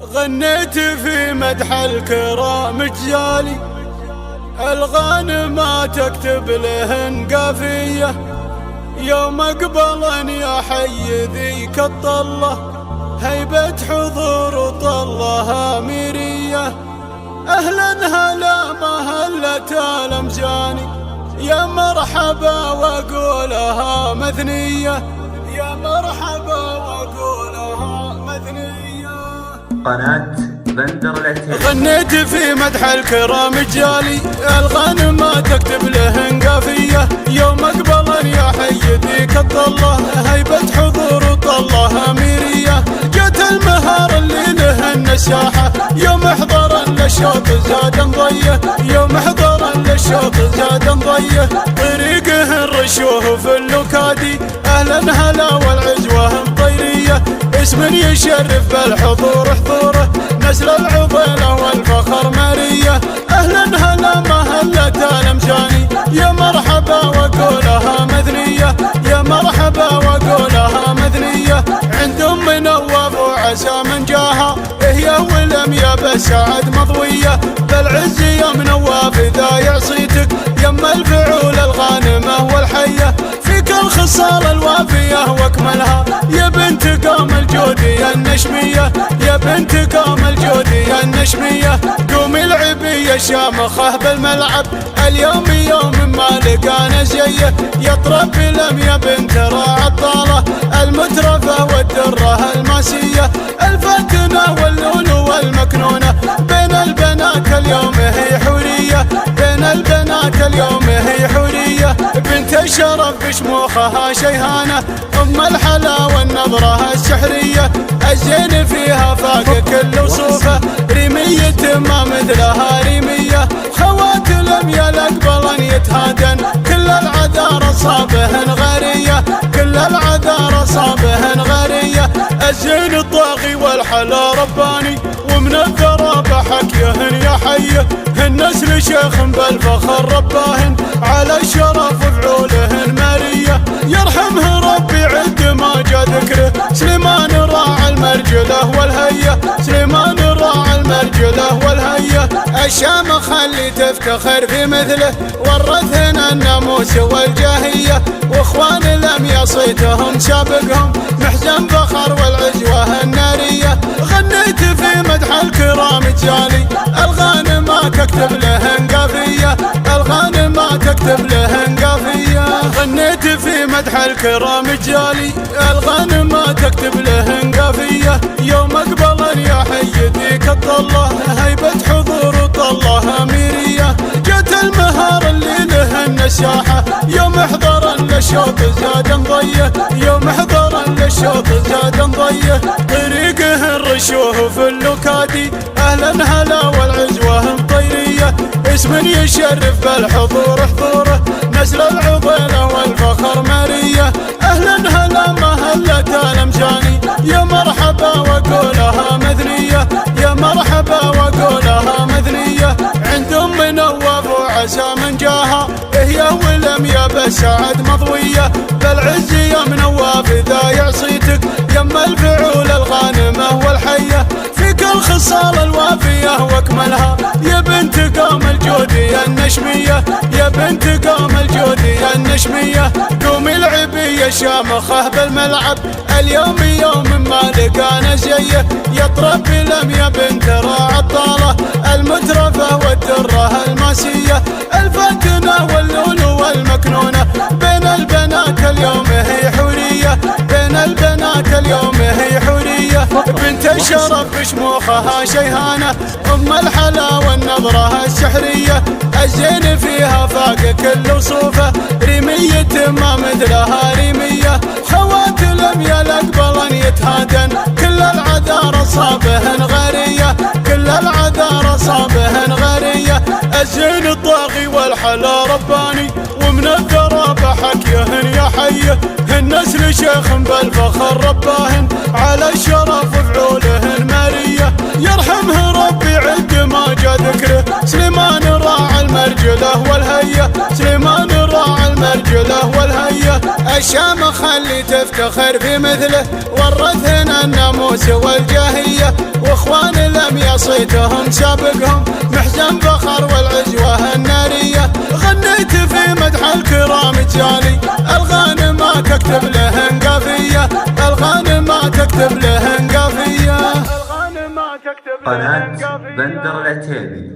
غنيت في مدح الكرام جيالي، الغانم تكتب لهن قافية. يوم اقبلن يا حي ذيك الطلة، هيبة حضور طلها ميرية. اهلا هلا مهلة الامجاني، يا مرحبا واقولها مثنية، يا مرحبا واقولها مثنية. قناة بندر العتيبي. غنيت في مدح الكرام جيالي، الغانم تكتب لهن قافية. يوم اقبلن يا حي ذيك الطلة، هيبة حضور طلها ميرية. جت المهار اللي لهن الساحة، يوم حضرن للشوط زاد ضيه، يوم حضرن للشوط زاد ضيه. طريقهن رشوه في اللوكادي، اهلا هلا والعزوة مطيرية. اسم يشرف بالحضور حضوره، نسل العضيلة والفخر مارية. اهلا هلا مهلة الامجاني، يا مرحبا وقولها مثنية، يا مرحبا وقولها مثنية. عند ام نواف وعسى من جاها، هي ولم يا بسعد مضوية. بالعز يا منواف اذا يعصيتك، يما الفعول الغانمة والحية. فيك الخصال الوافية واكملها، يا بنت قوم الجودي النشمية، يا بنت قوم الجودي النشمية. قومي العبي يا شامخة بالملعب، اليوم يوم ما لقانا زيه. يا طربي لم يا بنت راعي الطالة، المترفة والدرة الماسية. الفتنة واللولو والمكنونة، بين البنات اليوم هي حورية، بين البنات اليوم هي حورية. بنت الشرف بشموخها شيهانة، ام الحلا والنظرة السحرية. الزين فيها فاق كل وصوفه، ريمية ما مثلها ريمية. خوات لم يلقبلن يتهادن، كل العذار صابهن غارية، كل العذار صابهن غارية. الزين الطاغي والحلا رباني، ومن الثرى بحكيهن يا حيه. النسل شيخ بالفخر رباهن، على الشرف وفعولهن مارية. يرحمه ربي عد ما جا ذكره، سليمان راعى المرجله والهيه، سليمان راعى المرجله والهيه. الشامخ اللي تفتخر في مثله، ورثهن الناموس والجاهيه. واخوان لم يصيتهم سابقهم، محزن فخر والعزوه الناريه. غنيت في مدح الكرام جيالي، الغانم تكتب لهن قافية، الغانم تكتب لهن قافية. غنيت في مدح الكرام جيالي، الغانم تكتب لهن قافية. يوم اقبلن يا حي ذيك الطلة، هيبة حضور طلها ميرية. جت المهار اللي لهن الساحة، يوم حضرن للشوط زاد ضيه، يوم حضرن للشوط زاد ضيه. طريقهن رشوه في اللوكادي، اهلا هلا والعزوة مطيرية. اسم يشرف بالحضور حضوره، نسل العضيلة والفخر مارية. اهلا هلا مهلة الامجاني، يا مرحبا وقولها مثنية، يا مرحبا وقولها مثنية. عند ام نواف وعسى من جاها، هي ولم يا بسعد مضوية. بالعز يا منواف اذا يعصيتك، يما الفعول الغانمة والحية. فيك الخصال الوافية واكملها، يا بنت قوم الجودي النشمية، يا بنت قوم الجودي النشمية. قومي العبي يا شامخة بالملعب، اليوم يوم ما لقانا زيه. يا طربي لم يا بنت راعي الطالة، المترفة والدرة الماسية. الفتنة واللولو والمكنونة، بين البنات اليوم هي حورية، بين البنات اليوم هي حورية. بنت الشرف بشموخها شيهانة، ام الحلا والنظرة السحرية. الزين فيها فاق كل وصوفه، ريمية ما مثلها ريمية. خوات لم يلقبلن يتهادن، كل العذار صابهن غارية، كل العذار صابهن غارية. الزين الطاغي والحلا رباني، ومن الثرى بحكيهن يا حيه. النسل شيخ بالفخر رباهن، على الشرف وفعولهن مارية. يرحمه ربي عد ما جا ذكره، سليمان راعى المرجله والهيه، سليمان راعى المرجله والهيه. الشامخ اللي تفتخر في مثله، ورثهن الناموس والجاهيه. واخوان صيتهم سابقهم محزن فخر والعجوة النارية. غنيت في مدح الكرام جالي الغانمات اكتب لهن قافية، الغانمات اكتب لهن قافية. قناة بندر العتيبي.